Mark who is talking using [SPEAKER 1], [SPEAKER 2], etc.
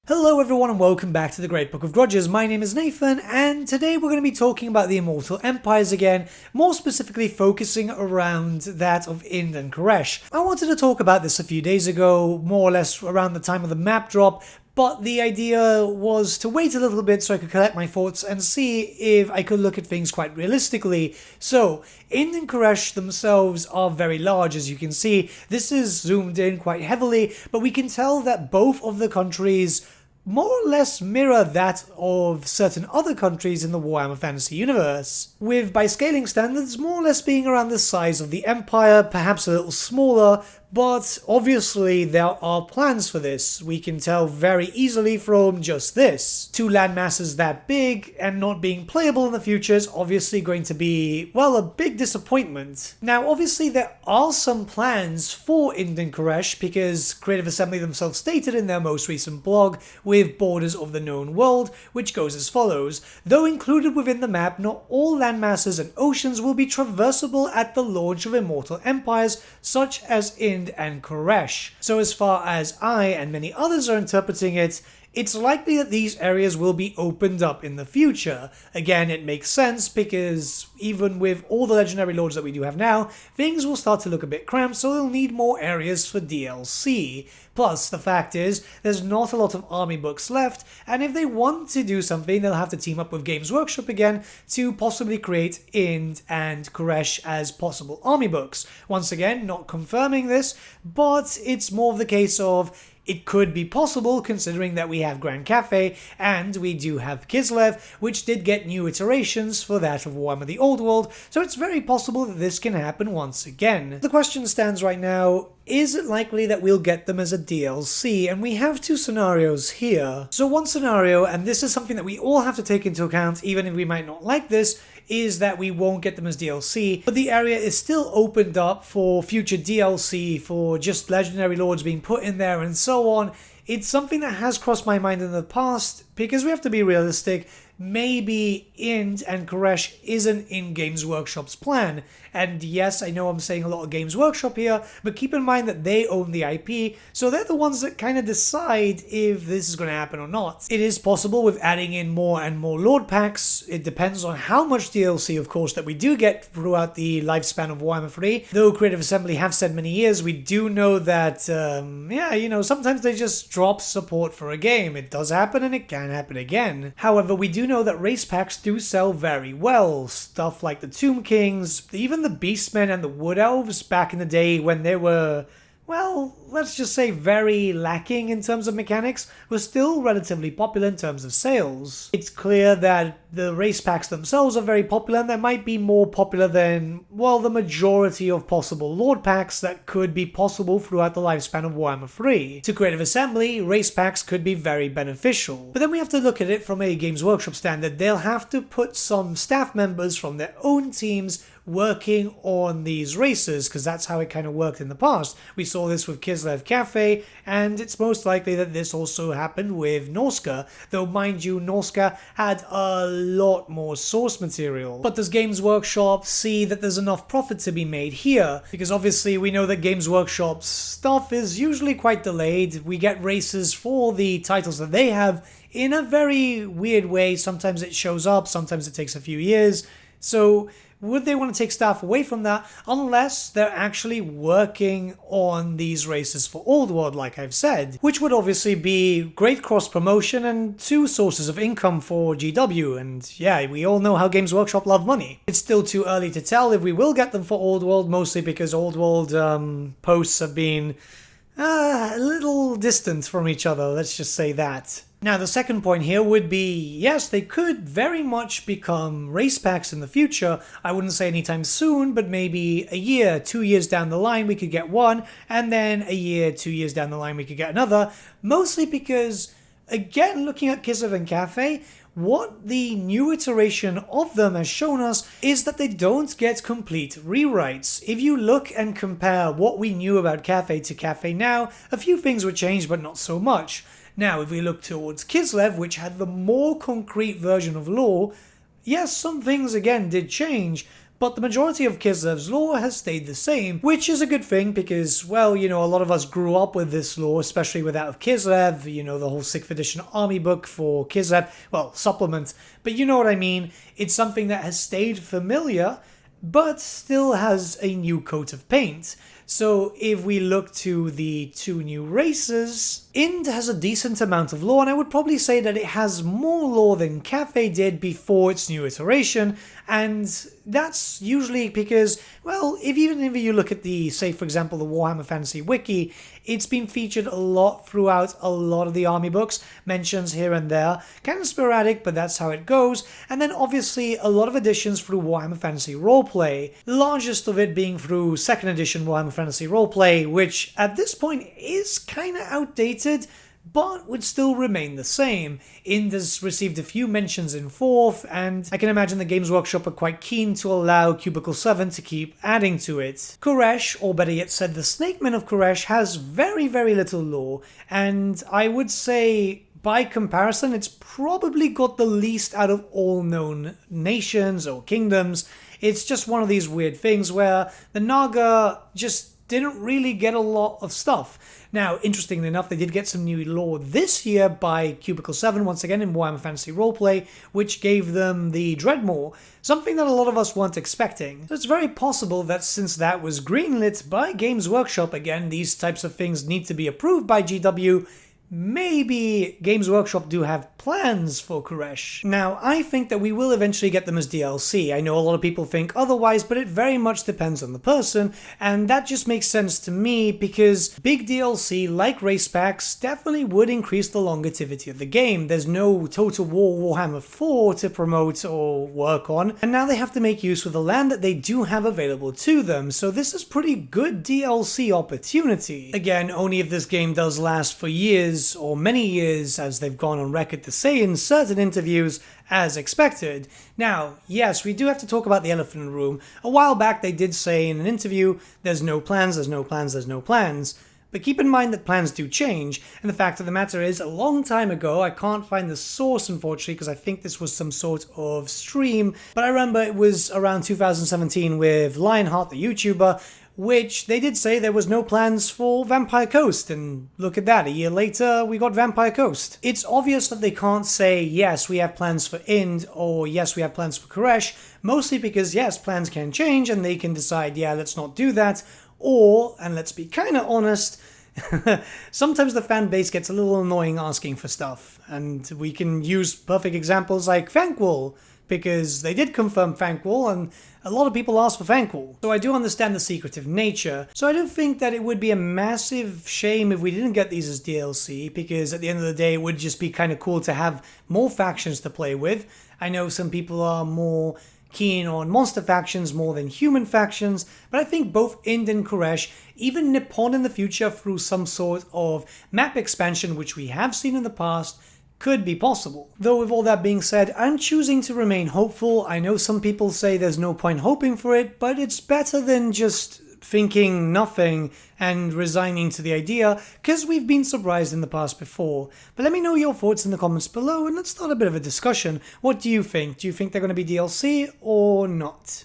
[SPEAKER 1] Hello everyone and welcome back to the Great Book of Grudges. My name is Nathan and today we're going to be talking about the Immortal Empires again, more specifically focusing around that of Ind and Khuresh. I wanted to talk about this a few days ago, more or less around the time of the map drop, but the idea was to wait a little bit so I could collect my thoughts and see if I could look at things quite realistically. So, Ind and Khuresh themselves are very large, as you can see. This is zoomed in quite heavily, but we can tell that both of the countries more or less mirror that of certain other countries in the Warhammer Fantasy universe, with by scaling standards more or less being around the size of the Empire, perhaps a little smaller, but obviously there are plans for this. We can tell very easily from just this. Two landmasses that big and not being playable in the future is obviously going to be, well, a big disappointment. Now obviously there are some plans for Ind and Khuresh because Creative Assembly themselves stated in their most recent blog with Borders of the Known World, which goes as follows: though included within the map, not all landmasses and oceans will be traversable at the launch of Immortal Empires such as Ind and Khuresh. So as far as I and many others are interpreting it, it's likely that these areas will be opened up in the future. Again, it makes sense because even with all the legendary lords that we do have now, things will start to look a bit cramped, so they'll need more areas for DLC. Plus, the fact is, there's not a lot of army books left, and if they want to do something, they'll have to team up with Games Workshop again to possibly create Ind and Khuresh as possible army books. Once again, not confirming this, but it's more of the case of it could be possible considering that we have Grand Cafe and we do have Kislev, which did get new iterations for that of Warhammer the Old World, so it's very possible that this can happen once again. The question stands right now, is it likely that we'll get them as a DLC? And we have two scenarios here. So one scenario, and this is something that we all have to take into account even if we might not like this, is that we won't get them as DLC, but the area is still opened up for future DLC, for just legendary lords being put in there and so on. It's something that has crossed my mind in the past, because we have to be realistic. Maybe Ind and Khuresh isn't in Games Workshop's plan. And yes, I know I'm saying a lot of Games Workshop here, but keep in mind that they own the IP, so they're the ones that kind of decide if this is going to happen or not. It is possible with adding in more and more Lord packs. It depends on how much DLC, of course, that we do get throughout the lifespan of Warhammer 3. Though Creative Assembly have said many years, we do know that, sometimes they just drop support for a game. It does happen and it can happen again. However, we do know that race packs do sell very well. Stuff like the Tomb Kings, even the Beastmen and the Wood Elves back in the day when they were, well, let's just say very lacking in terms of mechanics, were still relatively popular in terms of sales. It's clear that the race packs themselves are very popular, and they might be more popular than, well, the majority of possible Lord packs that could be possible throughout the lifespan of Warhammer 3. To Creative Assembly, race packs could be very beneficial. But then we have to look at it from a Games Workshop standard. They'll have to put some staff members from their own teams working on these races, because that's how it kind of worked in the past. We saw this with Kislev Cafe, and it's most likely that this also happened with Norska, though mind you, Norska had a lot more source material. But does Games Workshop see that there's enough profit to be made here? Because obviously we know that Games Workshop's stuff is usually quite delayed. We get races for the titles that they have in a very weird way. Sometimes it shows up, sometimes it takes a few years. So would they want to take staff away from that unless they're actually working on these races for Old World, like I've said? Which would obviously be great cross-promotion and two sources of income for GW, and yeah, we all know how Games Workshop love money. It's still too early to tell if we will get them for Old World, mostly because Old World posts have been a little distant from each other, let's just say that. Now, the second point here would be, yes, they could very much become race packs in the future. I wouldn't say anytime soon, but maybe a year, 2 years down the line we could get one, and then a year, 2 years down the line we could get another. Mostly because, again, looking at Kislev and Cafe, what the new iteration of them has shown us is that they don't get complete rewrites. If you look and compare what we knew about Cafe to Cafe now, a few things were changed, but not so much. Now, if we look towards Kislev, which had the more concrete version of lore, yes, some things again did change, but the majority of Kisev's lore has stayed the same, which is a good thing because, well, you know, a lot of us grew up with this lore, especially with that of Kisev, you know, the whole 6th edition army book for Kisev, well, supplement, but you know what I mean. It's something that has stayed familiar, but still has a new coat of paint. So if we look to the 2 new races, Ind has a decent amount of lore, and I would probably say that it has more lore than Cathay did before its new iteration, and that's usually because, well, even if you look at the, say for example, the Warhammer Fantasy Wiki, it's been featured a lot throughout a lot of the army books, mentions here and there, kind of sporadic, but that's how it goes, and then obviously a lot of additions through Warhammer Fantasy Roleplay, the largest of it being through 2nd edition Warhammer Fantasy Roleplay, which at this point is kind of outdated, but would still remain the same. Ind has received a few mentions in 4th, and I can imagine the Games Workshop are quite keen to allow Cubicle 7 to keep adding to it. Khuresh, or better yet said, the Snakemen of Khuresh, has very, very little lore, and I would say, by comparison, it's probably got the least out of all known nations or kingdoms. It's just one of these weird things where the Naga just didn't really get a lot of stuff. Now, interestingly enough, they did get some new lore this year by Cubicle 7, once again in Warhammer Fantasy Roleplay, which gave them the Dreadmore, something that a lot of us weren't expecting. So it's very possible that since that was greenlit by Games Workshop, again, these types of things need to be approved by GW, maybe Games Workshop do have plans for Khuresh. Now, I think that we will eventually get them as DLC. I know a lot of people think otherwise, but it very much depends on the person, and that just makes sense to me because big DLC like race packs definitely would increase the longevity of the game. There's no Total War Warhammer 4 to promote or work on, and now they have to make use of the land that they do have available to them, so this is pretty good DLC opportunity. Again, only if this game does last for years or many years, as they've gone on record to say in certain interviews, as expected. Now, yes, we do have to talk about the elephant in the room. A while back they did say in an interview, there's no plans, there's no plans, there's no plans. But keep in mind that plans do change, and the fact of the matter is, a long time ago, I can't find the source unfortunately because I think this was some sort of stream, but I remember it was around 2017 with Lionheart the YouTuber, which they did say there was no plans for Vampire Coast, and look at that, a year later we got Vampire Coast. It's obvious that they can't say, yes, we have plans for Ind, or yes, we have plans for Khuresh, mostly because, yes, plans can change, and they can decide, yeah, let's not do that, or, and let's be kind of honest, sometimes the fan base gets a little annoying asking for stuff, and we can use perfect examples like Thankwall, because they did confirm Thankwall, and a lot of people asked for Thankwall. So I do understand the secretive nature, so I do think that it would be a massive shame if we didn't get these as DLC, because at the end of the day it would just be kind of cool to have more factions to play with. I know some people are more keen on monster factions more than human factions, but I think both Ind and Khuresh, even Nippon in the future through some sort of map expansion, which we have seen in the past, could be possible. Though with all that being said, I'm choosing to remain hopeful. I know some people say there's no point hoping for it, but it's better than just thinking nothing and resigning to the idea, because we've been surprised in the past before. But let me know your thoughts in the comments below, and let's start a bit of a discussion. What do you think? Do you think they're going to be DLC or not?